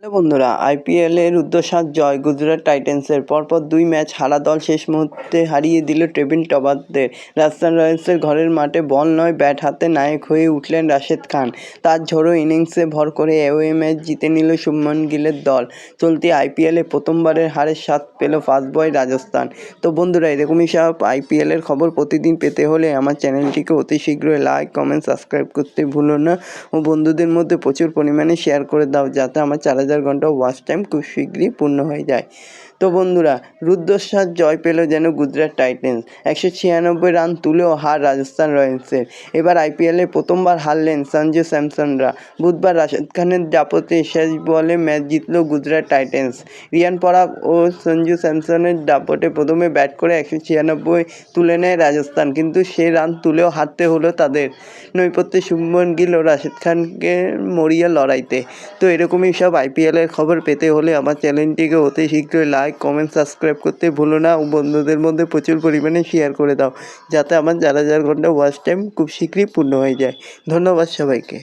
Hello বন্ধুরা, আইপিএলের রুদ্ধশ্বাস জয় গুজরাট টাইটান্সের। পরপর 2 ম্যাচ হারা দল শেষ মুহূর্তে হারিয়ে দিল টেবিল টপারদের। রাজস্থান রয়্যালসের ঘরের মাঠে বল নয় ব্যাট হাতে নায়ক হয়ে উঠলেন রাশেদ খান। তার ঝোড়ো ইনিংসে ভর করে অ্যাওয়ে ম্যাচ জিতে নিল শুভমন গিলের দল। চলতি আইপিএলে প্রথমবারের হারের স্বাদ পেল ফাস্ট বয় রাজস্থান। তো বন্ধুরা, এরকমই সব আইপিএলের খবর প্রতিদিন পেতে হলে আমার চ্যানেলটিকে অতি শীঘ্রই লাইক, কমেন্ট, সাবস্ক্রাইব করতে ভুলো না ও বন্ধুদের মধ্যে প্রচুর পরিমাণে শেয়ার করে দাও, যাতে আমার 4,000 ঘন্টা ওয়াচ টাইম খুব শীঘ্রই পূর্ণ হয়ে যায়। তো বন্ধুরা, রুদ্ধশ্বাস জয় পেল যেন গুজরাট টাইটান্স। 196 রান তুলেও হার রাজস্থান রয়্যালসের। এবার আইপিএলে প্রথমবার হারলেন সঞ্জু স্যামসনরা। বুধবার রাশেদ খানের দাপটে শেষ বলে ম্যাচ জিতল গুজরাট টাইটান্স। রিয়ান পরাগ ও সঞ্জু স্যামসনের দাপটে প্রথমে ব্যাট করে 196 তুলে নেয় রাজস্থান, কিন্তু সে রান তুলেও হারতে হলো তাদের। নৈপথ্যে শুভমন গিল ও রাশেদ খানকে মরিয়া লড়াইতে। তো এরকমই সব আইপিএলের খবর পেতে হলে আমার চ্যানেলটিকে অতি শীঘ্রই লাইক, কমেন্ট, সাবস্ক্রাইব করতে ভুলো না ও বন্ধুদের মধ্যে প্রচুর পরিমাণে শেয়ার করে দাও, যাতে আমার 4,000 ঘন্টা ওয়াচ টাইম খুব শীঘ্রই পূর্ণ হয়ে যায়। ধন্যবাদ সবাইকে।